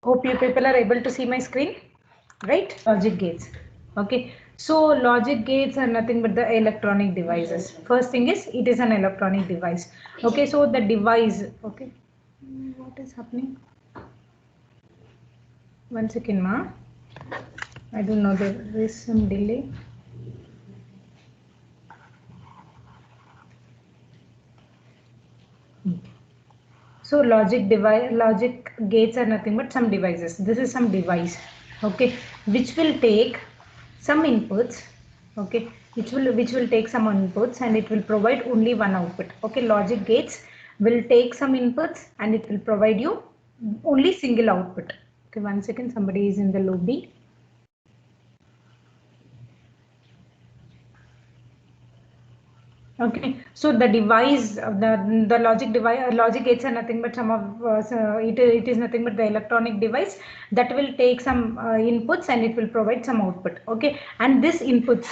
Hope you people are able to see my screen, right? Logic gates. Okay, so logic gates are nothing but the electronic devices. First thing is it is an electronic device. Okay, so the device. Okay, what is happening? 1 second, ma. I don't know, there is some delay. So logic gates are nothing but some devices. This is some device, okay, which will take some inputs, okay, which will take some inputs and it will provide only one output. Okay, logic gates will take some inputs and it will provide you only single output. Okay, 1 second, somebody is in the lobby. Okay, so the device, the logic device, logic gates are nothing but some of it is nothing but the electronic device that will take some inputs and it will provide some output. Okay, and this inputs.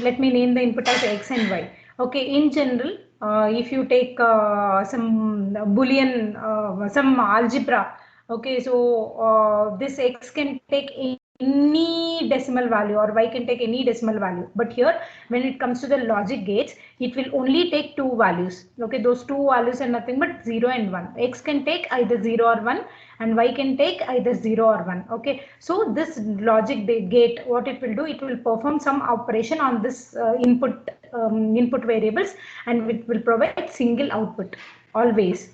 Let me name the input as x and y. Okay, in general, if you take some boolean, some algebra. Okay, so this x can take any decimal value or y can take any decimal value, but here when it comes to the logic gates it will only take two values. Okay, those two values are nothing but 0 and 1. X can take either 0 or 1 and y can take either 0 or 1. Okay, so this logic gate, what it will do, it will perform some operation on this input variables and it will provide single output always.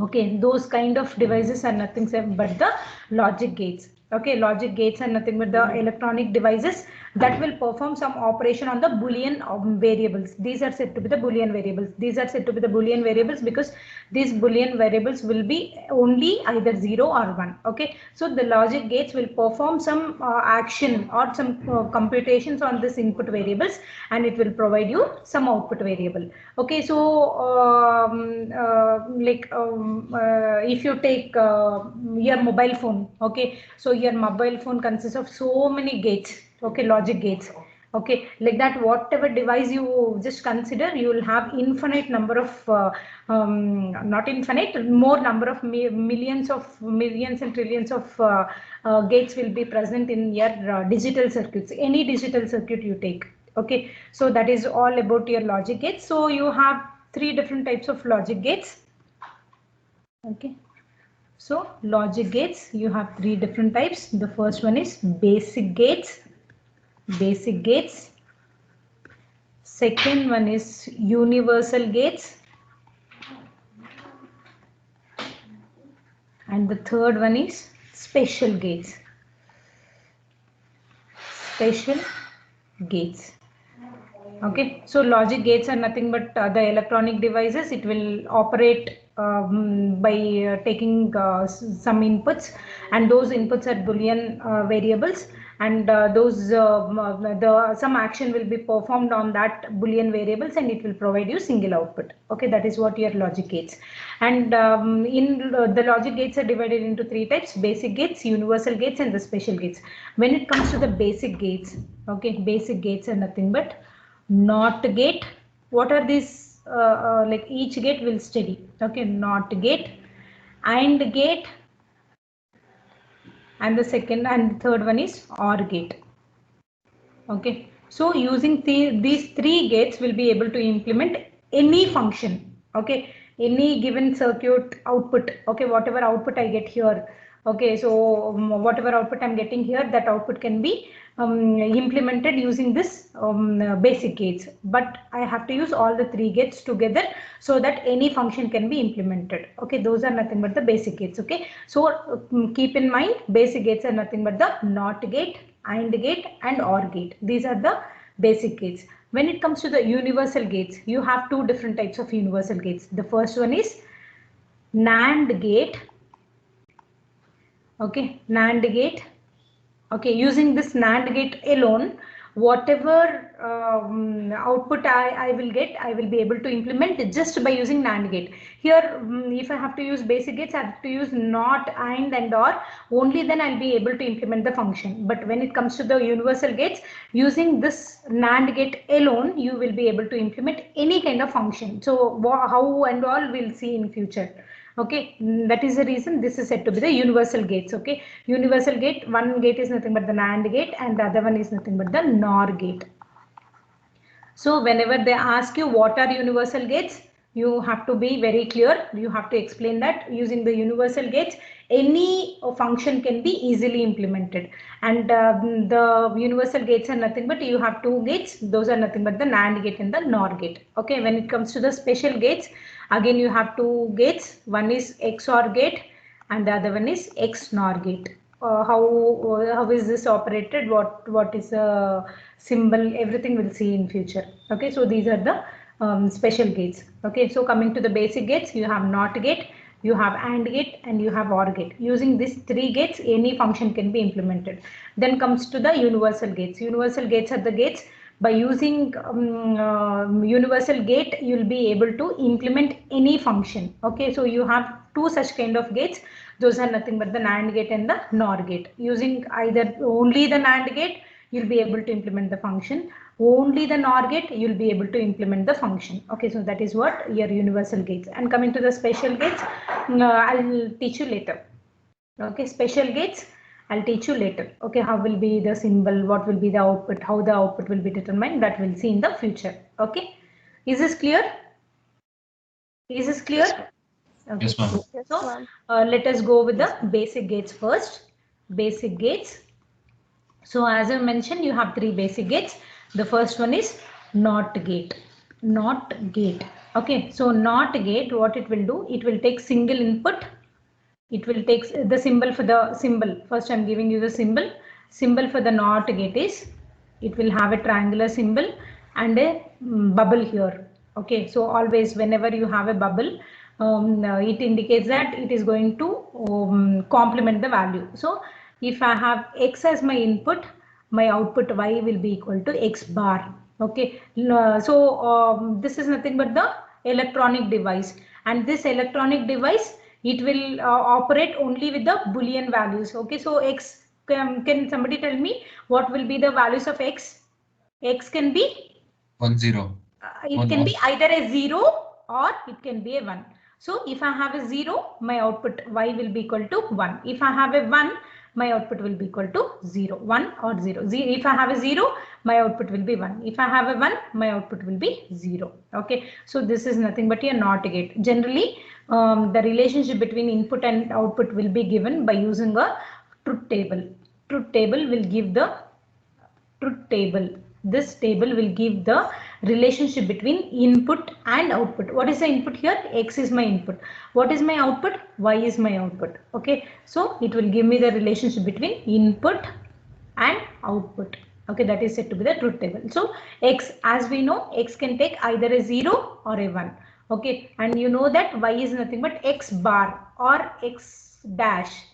Okay, those kind of devices are nothing but the logic gates. Okay, logic gates are nothing but the electronic devices that will perform some operation on the boolean variables. These are said to be the boolean variables. These are said to be the boolean variables because these boolean variables will be only either 0 or 1. Okay, so the logic gates will perform some action or some computations on this input variables and it will provide you some output variable. Okay, so if you take your mobile phone, okay, so your mobile phone consists of so many gates, okay, logic gates. Okay, like that, whatever device you just consider, you will have infinite number of not infinite, more number of millions and trillions of gates will be present in your digital circuits, any digital circuit you take. Okay, so that is all about your logic gates. So you have three different types of logic gates. Okay, so logic gates, you have three different types. The first one is basic gates. Second one is universal gates, and the third one is special gates. Okay, so logic gates are nothing but the electronic devices. It will operate by taking some inputs, and those inputs are boolean variables, and some action will be performed on that boolean variables and it will provide you single output. Okay, that is what your logic gates. And the logic gates are divided into three types: basic gates, universal gates, and the special gates. When it comes to the basic gates, okay, basic gates are nothing but NOT gate. What are these? Like each gate will study. Okay, NOT gate, AND gate, and the second and third one is OR gate. Okay, so using these three gates will be able to implement any function. Okay, any given circuit output. Okay, whatever output I get here. Okay, so whatever output I'm getting here, that output can be implemented using this basic gates, but I have to use all the three gates together so that any function can be implemented. Okay, those are nothing but the basic gates. Okay, so keep in mind, basic gates are nothing but the NOT gate, AND gate, and OR gate. These are the basic gates. When it comes to the universal gates, you have two different types of universal gates. The first one is NAND gate. Okay, NAND gate. Okay, using this NAND gate alone, whatever output I will get, I will be able to implement just by using NAND gate. Here, if I have to use basic gates, I have to use NOT, AND OR. Only then I'll be able to implement the function. But when it comes to the universal gates, using this NAND gate alone, you will be able to implement any kind of function. So how and all we'll see in future. Okay, that is the reason this is said to be the universal gates. Okay, universal gate, one gate is nothing but the NAND gate and the other one is nothing but the NOR gate. So whenever they ask you what are universal gates, you have to be very clear. You have to explain that using the universal gates, any function can be easily implemented. And the universal gates are nothing but you have two gates. Those are nothing but the NAND gate and the NOR gate. Okay, when it comes to the special gates, again you have two gates. One is XOR gate and the other one is XNOR gate. How is this operated, what is the symbol, everything we'll see in future. Okay, so these are the special gates. Okay, so coming to the basic gates, you have NOT gate, you have AND gate and you have OR gate. Using these three gates, any function can be implemented. Then comes to the universal gates. Universal gates are the gates by using universal gate you'll be able to implement any function. Okay, so you have two such kind of gates. Those are nothing but the NAND gate and the NOR gate. Using either only the NAND gate, you'll be able to implement the function. Only the NOR gate, you'll be able to implement the function. Okay, so that is what your universal gates. And coming to the special gates, I'll teach you later. Okay, special gates, I'll teach you later. Okay, how will be the symbol, what will be the output, how the output will be determined, that we'll see in the future. Okay, is this clear? Is this clear? Okay. Yes, ma'am. So let us go with the basic gates first. Basic gates. So as I mentioned, you have three basic gates. The first one is NOT gate. NOT gate. Okay, so NOT gate, what it will do, it will take single input. It will take the symbol for the symbol. First I'm giving you the symbol. Symbol for the NOT gate is, it will have a triangular symbol and a bubble here. Okay, so always whenever you have a bubble, it indicates that it is going to complement the value. So if I have X as my input, my output Y will be equal to X bar. Okay, so this is nothing but the electronic device, and this electronic device, it will operate only with the Boolean values. Okay, so X, can somebody tell me what will be the values of X? X can be 1 0. It can be either a 0 or it can be a 1. So if I have a 0, my output Y will be equal to 1. If I have a 1, my output will be equal to 0, 1 or 0. If I have a 0, my output will be 1. If I have a 1, my output will be 0. Okay, so this is nothing but a NOT gate. Generally, the relationship between input and output will be given by using a truth table. Truth table will give the truth table. This table will give the relationship between input and output. What is the input here? X is my input. What is my output? Y is my output. Okay, so it will give me the relationship between input and output. Okay, that is said to be the truth table. So X, as we know, X can take either a 0 or a 1. Okay, and you know that Y is nothing but X bar or X dash.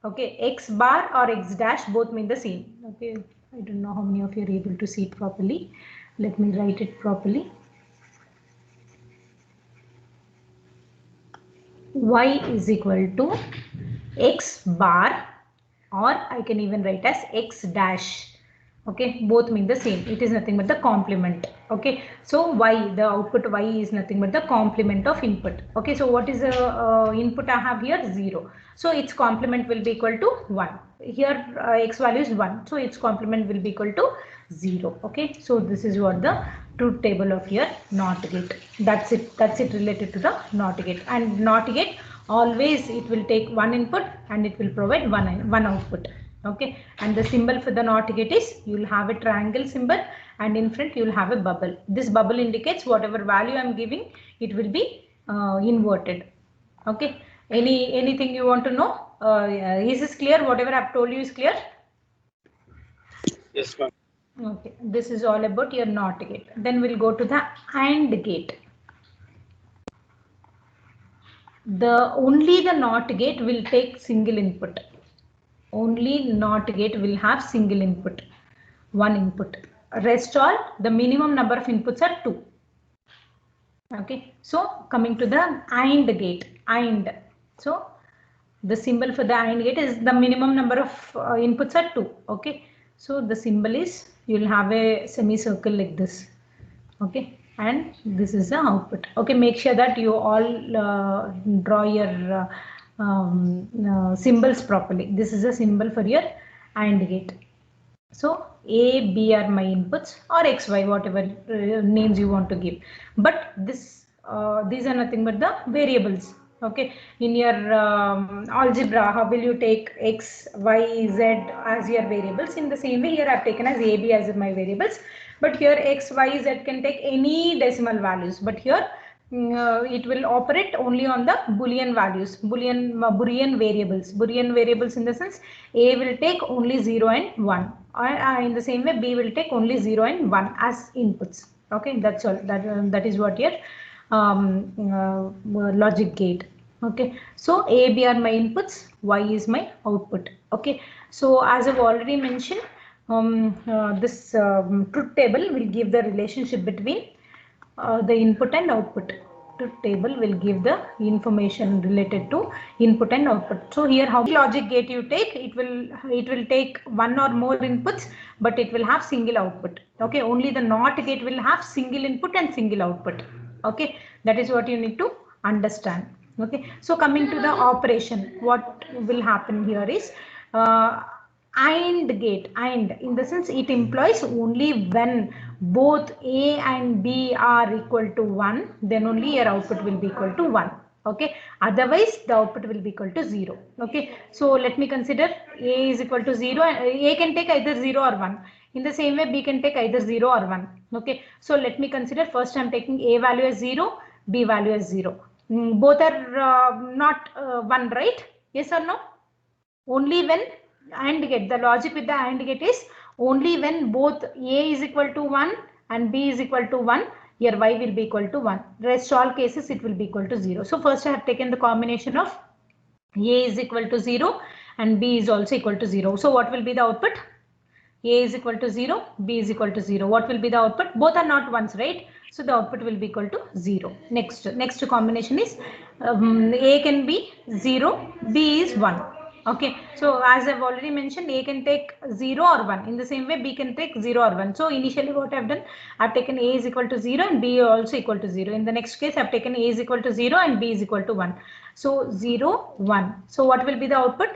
Okay, X bar or X dash both mean the same. Okay, I don't know how many of you are able to see it properly. Let me write it properly. Y is equal to X bar, or I can even write as X dash. Okay, both mean the same. It is nothing but the complement. Okay, so Y, the output Y is nothing but the complement of input. Okay, so what is the input I have here? 0. So its complement will be equal to 1. Here X value is 1. So its complement will be equal to 0. Okay, so this is what the truth table of your NOT gate. That's it. That's it related to the NOT gate. And NOT gate, always it will take one input and it will provide one output. Okay, and the symbol for the NOT gate is, you will have a triangle symbol and in front you will have a bubble. This bubble indicates whatever value I am giving, it will be inverted. Okay, anything you want to know? Is this clear? Whatever I have told you is clear? Yes, ma'am. Okay, this is all about your NOT gate. Then we'll go to the AND gate. Only the NOT gate will take single input. Only NOT gate will have single input, one input. Rest all, the minimum number of inputs are 2. Okay, so coming to the AND gate, AND. So the symbol for the AND gate is, the minimum number of inputs are 2. Okay, so the symbol is, you will have a semicircle like this. Okay, and this is the output. Okay, make sure that you all draw your symbols properly. This is a symbol for your AND gate. So A, B are my inputs, or X, Y, whatever names you want to give. But this these are nothing but the variables. Okay, in your algebra, how will you take X, Y, Z as your variables? In the same way, here I have taken as A, B as my variables. But here X, Y, Z can take any decimal values. But here it will operate only on the Boolean values, Boolean variables. Boolean variables in the sense A will take only 0 and 1. In the same way, B will take only 0 and 1 as inputs. Okay, that's all. That is what your logic gate. Okay, so A, B are my inputs, Y is my output. Okay, so as I've already mentioned, this truth table will give the relationship between the input and output. Truth table will give the information related to input and output. So here, how logic gate you take, it will take one or more inputs, but it will have single output. Okay, only the NOT gate will have single input and single output. Okay, that is what you need to understand. Okay, so coming to the operation, what will happen here is AND gate. AND in the sense it implies only when both A and B are equal to 1, then only your output will be equal to 1. Okay, otherwise the output will be equal to 0. Okay, so let me consider A is equal to 0 and A can take either 0 or 1. In the same way, B can take either 0 or 1. Okay, so let me consider first I'm taking A value as 0, B value as 0. Both are not 1, right? Yes or no? Only when AND gate, the logic with the AND gate is only when both A is equal to 1 and B is equal to 1, your Y will be equal to 1. Rest all cases it will be equal to 0. So first I have taken the combination of A is equal to 0 and B is also equal to 0. So what will be the output? A is equal to 0, B is equal to 0. What will be the output? Both are not ones, right? So the output will be equal to 0. Next combination is A can be 0, B is 1. Okay, so as I've already mentioned, A can take 0 or 1. In the same way, B can take 0 or 1. So initially what I've done, I've taken A is equal to 0 and B also equal to 0. In the next case, I've taken A is equal to 0 and B is equal to 1. So 0, 1. So what will be the output?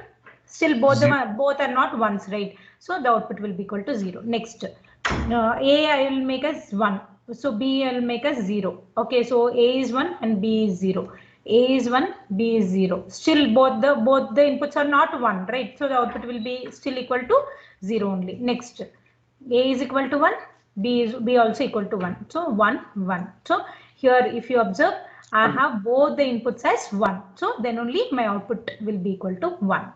Still both are not ones, right? So the output will be equal to 0. Next, A I will make as 1. So B I will make as 0. Okay, so A is 1 and B is 0. A is 1, B is 0. Still both the inputs are not 1, right? So the output will be still equal to 0 only. Next, A is equal to 1, B also equal to 1. So 1, 1. So here if you observe, I have both the inputs as 1. So then only my output will be equal to 1.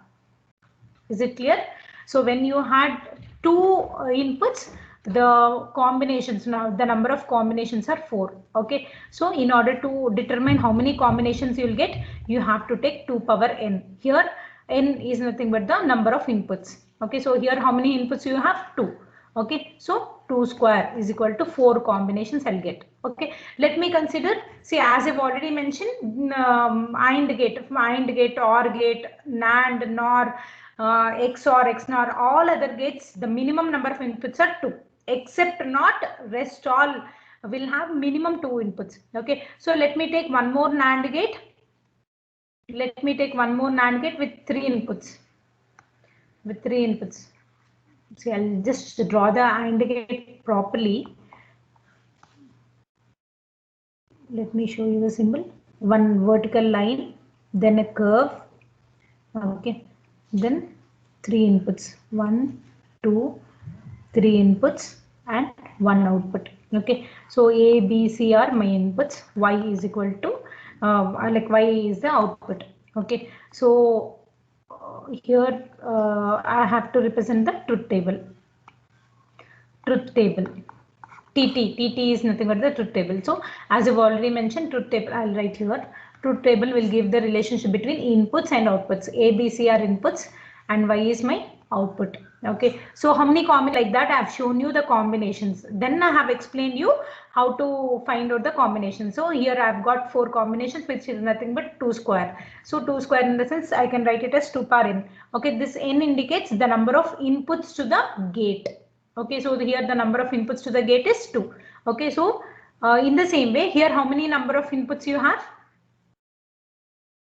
Is it clear? So when you had two inputs, the combinations, now the number of combinations are 4. Okay, so in order to determine how many combinations you will get, you have to take 2 power n. Here n is nothing but the number of inputs. Okay, so here how many inputs you have? 2. Okay, so 2 square is equal to 4 combinations I'll get. Okay, let me consider, see, as I've already mentioned, AND gate, OR gate, NAND, NOR, XOR, XNOR, all other gates, the minimum number of inputs are 2, except not, rest all will have minimum 2 inputs. Okay, so let me take one more NAND gate. Let me take one more NAND gate with 3 inputs. With 3 inputs. See, I'll just draw the AND gate properly. Let me show you the symbol. One vertical line, then a curve. Okay, then 3 inputs. 1, 2, 3 inputs and 1 output. Okay, so A, B, C are my inputs. Y is equal to Y is the output. Okay, so here I have to represent the truth table. Truth table. TT is nothing but the truth table. So as I've already mentioned, truth table, I'll write here. Truth table will give the relationship between inputs and outputs. A, B, C are inputs and Y is my output. Okay, so how many combinations like that? I have shown you the combinations. Then I have explained you how to find out the combinations. So here I've got 4 combinations, which is nothing but 2 square. So 2 square in the sense I can write it as 2 power n. Okay, this n indicates the number of inputs to the gate. Okay, so here the number of inputs to the gate is 2. Okay, so In the same way, here how many number of inputs you have?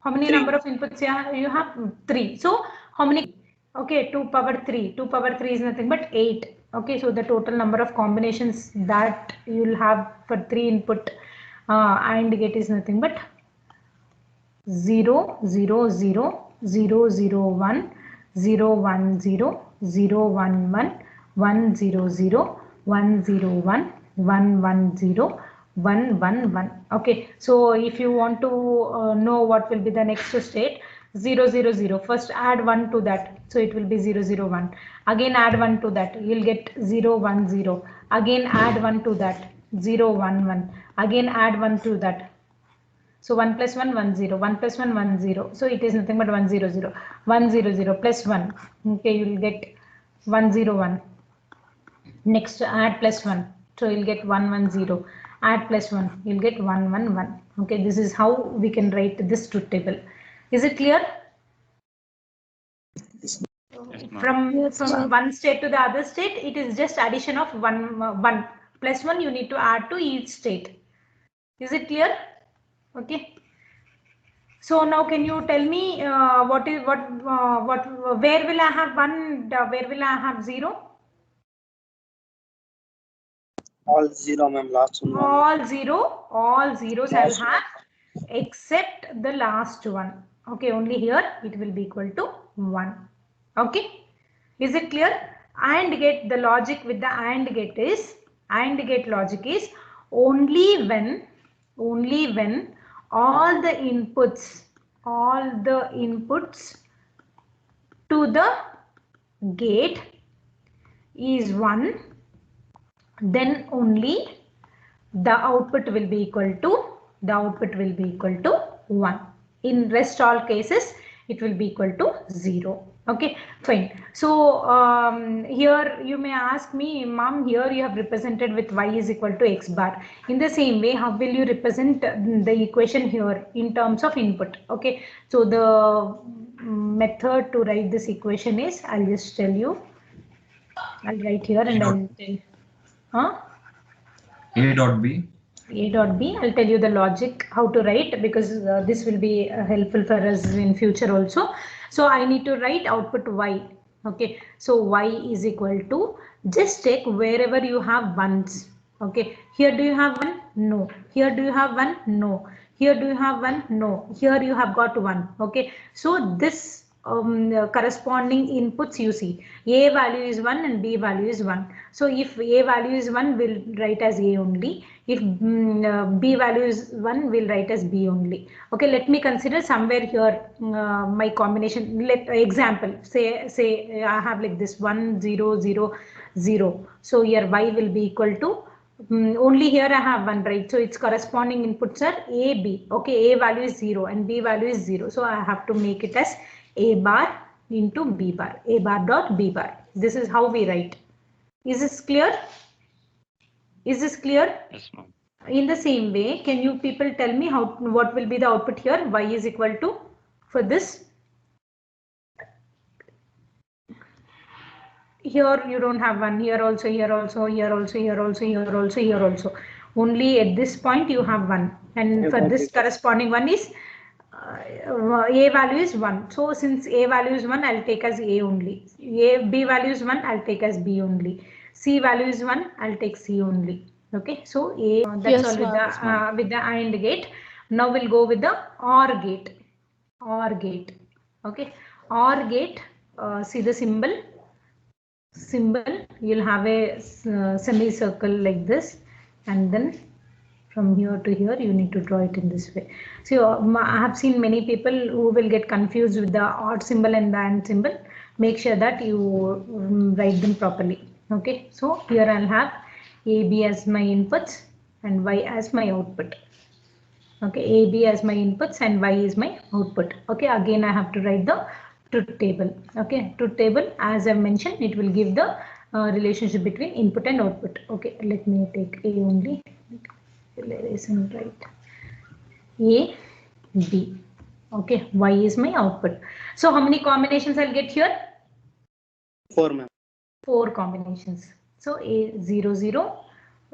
How many 3. number of inputs you have? 3. So how many? Okay, 2 power 3. 2 power 3 is nothing but 8. Okay, so the total number of combinations that you'll have for 3 input AND gate is nothing but 0 0 0 0 0 1 0 1 0 0 1 1 1 0 0 1 0 1 1 1 0 1 1 1. Okay, so if you want to know what will be the next state, 0 0 0, first add 1 to that, so it will be 0 0 1. Again add 1 to that, you'll get 0 1 0. Again add 1 to that, 0 1 1. Again add 1 to that. So 1 plus 1, 1 0, 1 plus 1, 1 0. So it is nothing but 1 0 0, 1 0 0 plus 1. Okay, you will get 1 0 1. Next add plus 1. So you'll get 1 1 0. Add plus 1. You'll get 1 1 1. Okay, this is how we can write this truth table. Is it clear? Yes, From one state to the other state, it is just addition of 1 plus 1 you need to add to each state. Is it clear? Okay. So now can you tell me where will I have 1, where will I have 0? all 0, ma'am. Last one. All zeros I will have except the last one. Okay, only here it will be equal to 1. Okay, is it clear? AND gate, the logic with the AND gate is, AND gate logic is only when all the inputs to the gate is 1, then only the output will be equal to 1. In rest all cases it will be equal to 0. Okay, fine. So here you may ask me, mom, here you have represented with y is equal to x bar. In the same way, how will you represent the equation here in terms of input? Okay, so the method to write this equation is, I'll just tell you. I'll write here and I'll tell. Huh? A dot B. A dot B. I'll tell you the logic how to write, because this will be helpful for us in future also. So I need to write output y. Okay, so y is equal to, just take wherever you have ones. Okay, here do you have 1? No. Here do you have 1? No. Here do you have 1? No. Here you have got 1. Okay, so this corresponding inputs you see, a value is 1 and b value is 1. So if a value is 1, we'll write as a only. If b value is 1, we'll write as b only. Okay, let me consider somewhere here my combination. Let example, say I have like this 1 0 0 0. So here y will be equal to, only here I have 1, right? So its corresponding inputs are a, b. Okay, a value is 0 and b value is 0. So I have to make it as a bar into b bar, a bar dot b bar. This is how we write. Is this clear? Is this clear? Yes, ma'am. In the same way, can you people tell me what will be the output here? Y is equal to, for this. Here you don't have 1, here also, here also, here also, here also, here also, here also. Only at this point you have 1, and for this corresponding one is a value is 1. So since a value is 1, I'll take as a only. B value is 1, I'll take as b only. C value is 1, I'll take c only. Okay, so a, that's all with the AND gate. Now we'll go with the OR gate. OR gate. Okay, OR gate. See the symbol. You'll have a semicircle like this, and then from here to here you need to draw it in this way. So I have seen many people who will get confused with the odd symbol and the AND symbol. Make sure that you write them properly. Okay, so here I'll have AB as my inputs and Y as my output. Okay, AB as my inputs and Y is my output. Okay, again I have to write the truth table. Okay, truth table, as I mentioned, it will give the relationship between input and output. Okay, let me take A only. Erase and write A, B. Okay, Y is my output. So how many combinations I'll get here? 4, ma'am. 4 combinations. So A 0 0,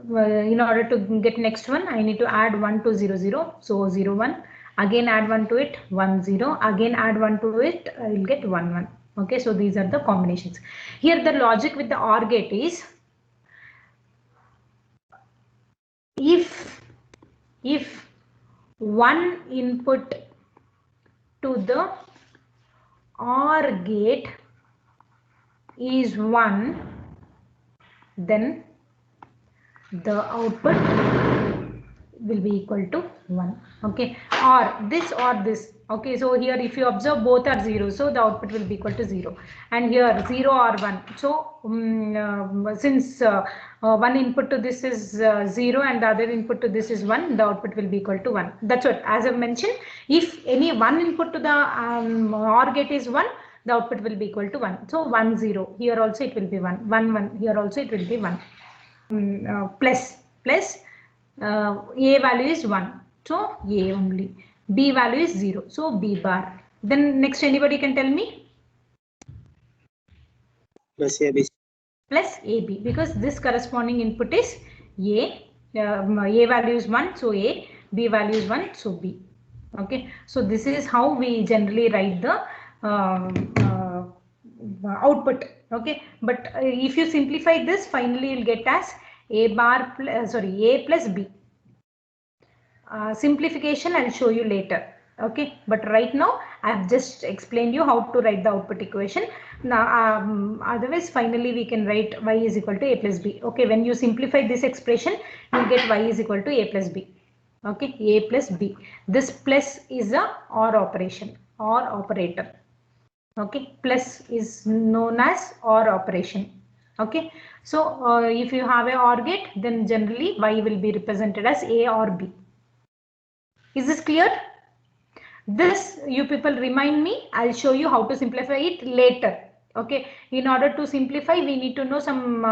in order to get next one, I need to add 1 to 0, 0. So 0, 1. Again add 1 to it, 1, 0. Again add 1 to it, I will get 1, 1. Okay, so these are the combinations. Here the logic with the OR gate is, if one input to the OR gate is 1, then the output will be equal to 1. Okay, or this or this. Okay, so here if you observe both are 0, so the output will be equal to 0, and here 0 or 1. So since one input to this is 0 and the other input to this is 1, the output will be equal to 1. That's what, as I mentioned, if any one input to the OR gate is 1, the output will be equal to 1. So 1, 0. Here also it will be 1. 1, 1. Here also it will be 1. Plus A value is 1, so A only. B value is 0, so B bar. Then next, anybody can tell me? Plus AB. Plus AB, because this corresponding input is A. A value is 1, so A. B value is 1, so B. Okay, so this is how we generally write the output. Okay, but if you simplify this, finally you'll get as A bar plus, A plus B. Simplification I'll show you later. Okay, but right now I've just explained you how to write the output equation. Now otherwise finally we can write y is equal to A plus B. Okay, when you simplify this expression, you get y is equal to A plus B. Okay, A plus B. This plus is a OR operation, OR operator. Okay, plus is known as OR operation. Okay, so if you have a OR gate, then generally y will be represented as A or B. Is this clear? This you people remind me, I'll show you how to simplify it later. Okay, in order to simplify, we need to know some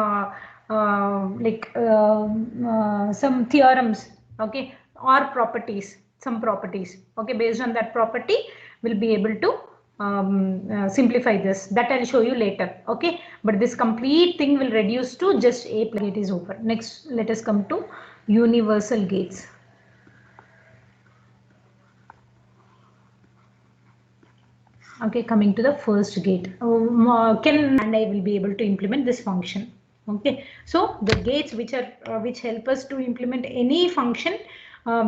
some theorems, okay, or properties, some properties. Okay, based on that property, we'll be able to simplify this. That I'll show you later. Okay, but this complete thing will reduce to just A plus gate is over. Next, let us come to universal gates. Okay, coming to the first gate, can and I will be able to implement this function. Okay, so the gates which are which help us to implement any function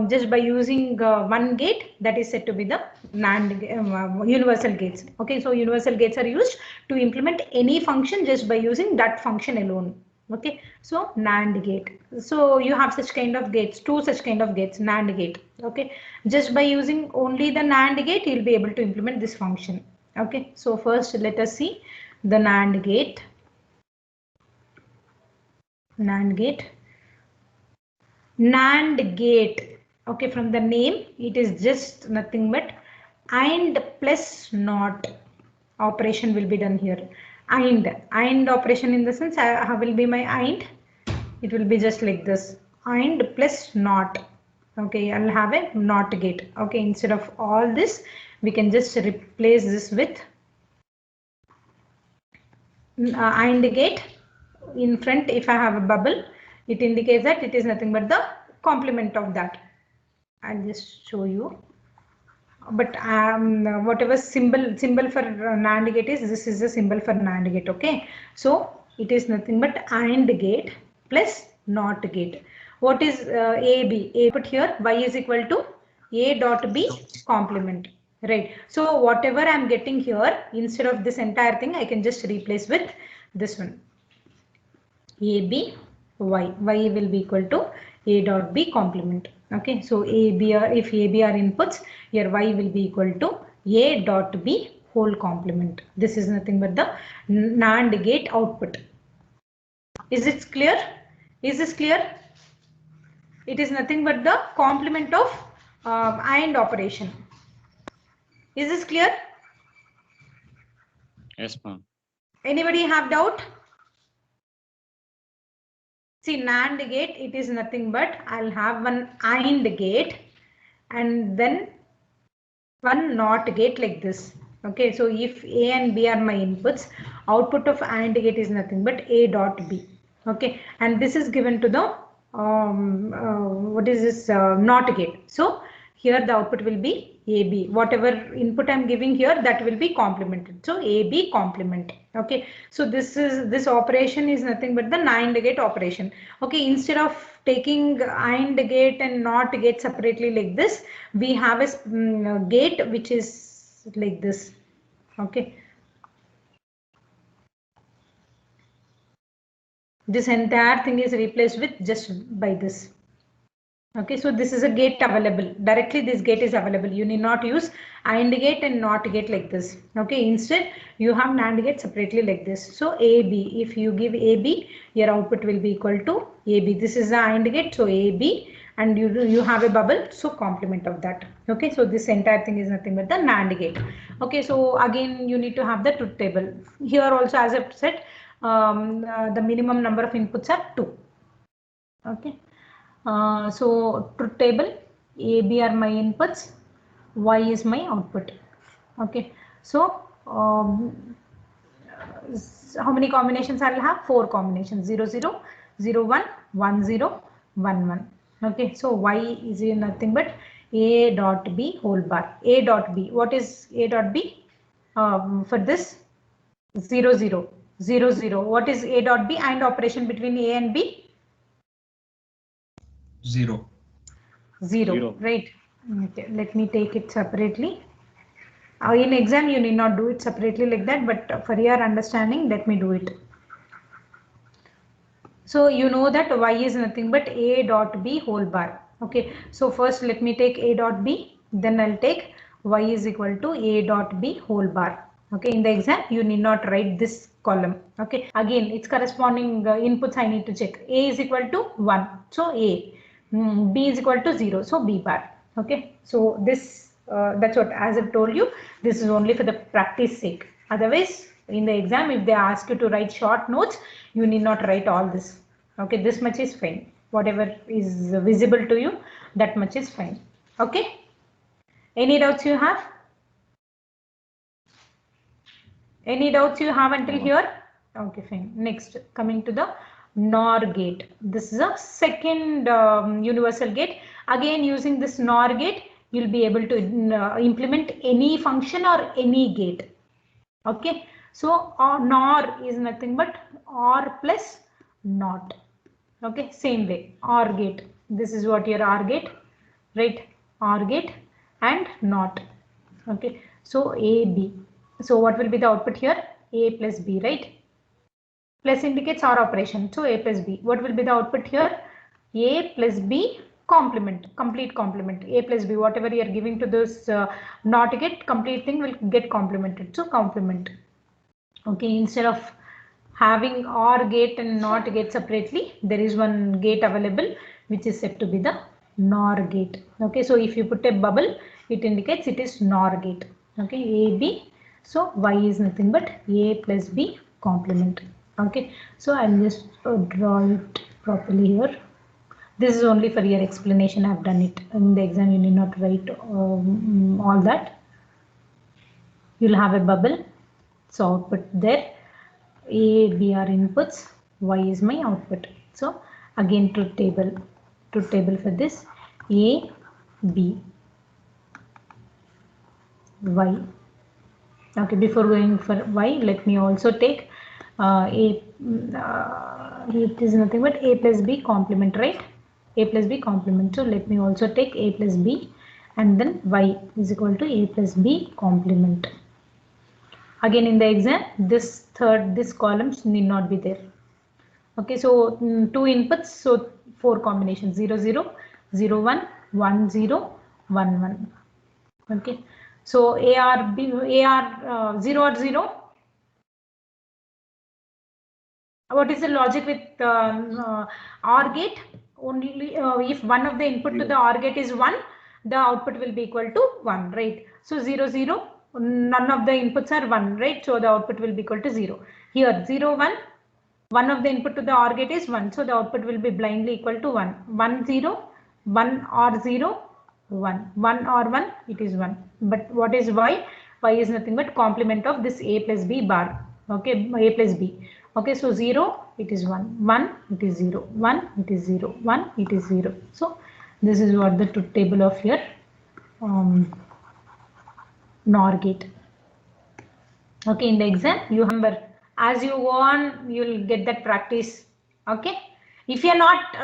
just by using one gate, that is said to be the NAND universal gates. Okay, so universal gates are used to implement any function just by using that function alone. Okay, so NAND gate. So you have such kind of gates, two such kind of gates, NAND gate. Okay, just by using only the NAND gate, you'll be able to implement this function. Okay, so first let us see the NAND gate. NAND gate. NAND gate. Okay, from the name, it is just nothing but AND plus NOT operation will be done here. AND operation in the sense, how will be my AND? It will be just like this, AND plus NOT. Okay, I'll have a NOT gate. Okay, instead of all this, we can just replace this with AND gate. In front, if I have a bubble, it indicates that it is nothing but the complement of that. I'll just show you. But whatever symbol for NAND gate is, this is the symbol for NAND gate. Okay, so it is nothing but AND gate plus NOT gate. What is AB? A put here, y is equal to A dot B complement. Right. So whatever I'm getting here, instead of this entire thing, I can just replace with this one. AB y. Y will be equal to A dot B complement. Okay, so AB are, if AB are inputs, here y will be equal to A dot B whole complement. This is nothing but the NAND gate output. Is it clear? Is this clear? It is nothing but the complement of AND operation. Is this clear? Yes, ma'am. Anybody have doubt? See, NAND gate, it is nothing but I'll have one AND gate and then one NOT gate like this. Okay, so if A and B are my inputs, output of AND gate is nothing but A dot B. Okay, and this is given to the what is this NOT gate. So here the output will be AB. Whatever input I'm giving here, that will be complemented. So AB complement. Okay. So this operation is nothing but the NAND gate operation. Okay. Instead of taking AND gate and NOT gate separately like this, we have a gate which is like this. Okay. This entire thing is replaced with just by this. Okay, so this is a gate available. Directly this gate is available. You need not use AND gate and NOT gate like this. Okay, instead you have NAND gate separately like this. So AB, if you give AB, your output will be equal to AB. This is the AND gate, so AB, and you have a bubble, so complement of that. Okay, so this entire thing is nothing but the NAND gate. Okay, so again you need to have the truth table. Here also, as I've said, the minimum number of inputs are 2. Okay. So truth table, A, B are my inputs, Y is my output. Okay. So how many combinations I will have? 4 combinations: 0, 0, 0, 1, 1, 0, 1, 1. Okay. So Y is nothing but A dot B whole bar. A dot B. What is A dot B? For this 0, 0, 0, 0. What is A dot B and operation between A and B? 0. 0, right? Okay, let me take it separately. In exam, you need not do it separately like that, but for your understanding, let me do it. So you know that Y is nothing but A dot B whole bar. Okay, so first let me take A dot B, then I'll take Y is equal to A dot B whole bar. Okay, in the exam, you need not write this column. Okay, again, its corresponding inputs I need to check. A is equal to 1, so A. B is equal to 0, so B bar. Okay, so this that's what, as I've told you, this is only for the practice sake. Otherwise, in the exam, if they ask you to write short notes, you need not write all this. Okay, this much is fine. Whatever is visible to you, that much is fine. Okay, any doubts you have? Any doubts you have until here? Okay, fine. Next, coming to the NOR gate. This is a second universal gate. Again, using this NOR gate, you'll be able to implement any function or any gate. Okay, so NOR is nothing but OR plus NOT. Okay, same way, OR gate. This is what your OR gate, right? OR gate and NOT. Okay, so A, B. So what will be the output here? A plus B, right? Plus indicates OR operation. So A plus B. What will be the output here? A plus B complement, complete complement. A plus B, whatever you are giving to this NOT gate, complete thing will get complemented. So complement. Okay, instead of having OR gate and NOT gate separately, there is one gate available which is said to be the NOR gate. Okay, so if you put a bubble, it indicates it is NOR gate. Okay, A, B. So Y is nothing but A plus B complement. Okay, so I'll just draw it properly here. This is only for your explanation. I've done it in the exam. You need not write all that. You'll have a bubble. So output there. A, B are inputs. Y is my output. So again truth table for this. A, B, Y. Okay, before going for Y, let me also take it is nothing but A plus B complement, right? A plus B complement. So let me also take A plus B, and then Y is equal to A plus B complement. Again, in the exam, this columns need not be there. Okay, so 2 inputs, so 4 combinations: 0, 0, 0, 1, 1, 0, 1, 1. Okay, so AR 0 or 0. What is the logic with OR gate? Only if one of the input to the OR gate is 1, the output will be equal to 1, right? So 0, 0, none of the inputs are 1, right? So the output will be equal to 0. Here 0, 1, one of the input to the OR gate is 1, so the output will be blindly equal to 1. 1, 0, 1 or 0, 1. 1 or 1, it is 1. But what is Y? Y is nothing but complement of this A plus B bar. Okay, A plus B. Okay, so 0, it is 1, 1, it is 0, 1, it is 0, 1, it is 0. So this is what the truth table of your NOR gate. Okay, in the exam, you remember, as you go on, you will get that practice. Okay, if you are not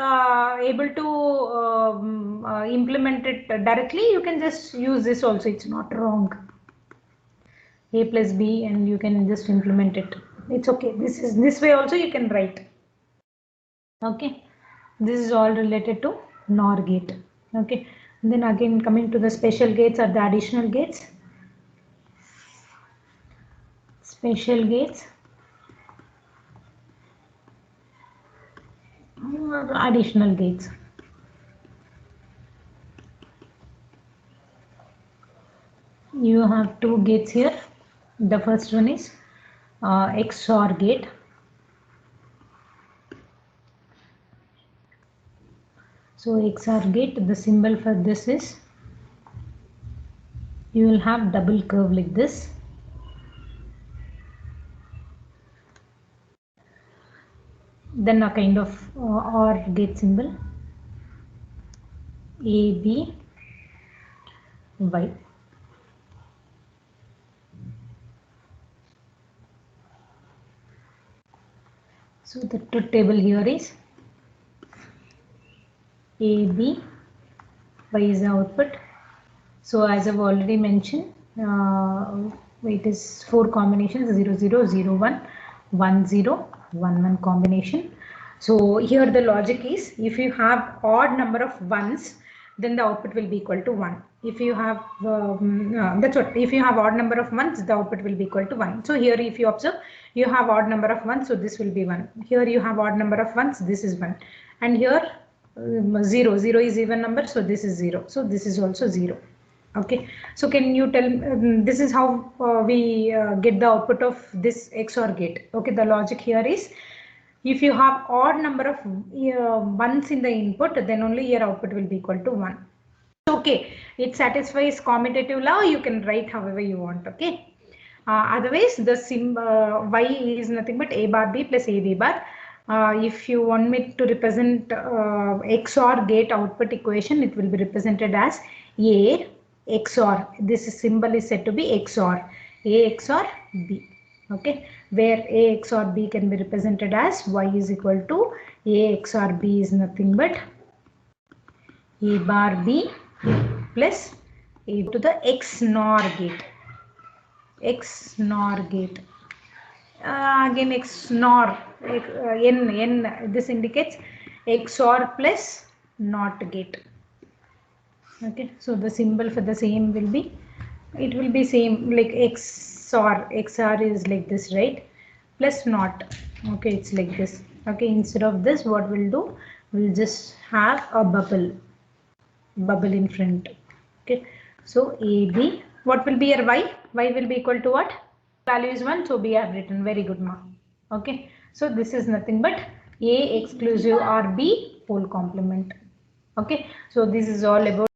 able to implement it directly, you can just use this also. It's not wrong. A plus B, and you can just implement it. It's okay. This way also you can write. Okay, this is all related to NOR gate. Okay, and then again coming to the special gates or the additional gates. Special gates. Additional gates. You have two gates here. The first one is XOR gate. So XOR gate, the symbol for this is, you will have double curve like this. Then a kind of OR gate symbol, A, B, Y. So the truth table here is A, B, Y is the output. So as I've already mentioned, it is 4 combinations, 0, 0, 0, 1, 1, 0, 1, 1 combination. So here the logic is, if you have odd number of ones, then the output will be equal to 1. If you have, that's what, if you have odd number of ones, the output will be equal to 1. So here if you observe, you have odd number of ones, so this will be 1. Here you have odd number of ones, this is 1. And here 0, 0 is even number, so this is 0. So this is also 0. Okay, so can you tell, this is how we get the output of this XOR gate. Okay, the logic here is, if you have odd number of ones in the input, then only your output will be equal to 1. Okay, it satisfies commutative law. You can write however you want. Okay, otherwise the Y is nothing but A bar B plus A B bar. If you want me to represent XOR gate output equation, it will be represented as A XOR. This symbol is said to be XOR. A XOR B. Okay, where A XOR B can be represented as Y is equal to A XOR B is nothing but A bar B plus A to the XNOR gate. XNOR gate. Again XNOR, N, this indicates XOR plus NOT gate. Okay, so the symbol for the same will be, it will be same like XOR is like this, right? Plus NOT. Okay, it's like this. Okay, instead of this, what we'll do, we'll just have a bubble in front. Okay, so AB, what will be your Y? Y will be equal to what? Value is 1, so B I have written. Very good, ma. Okay, so this is nothing but A exclusive or B whole complement. Okay, so this is all about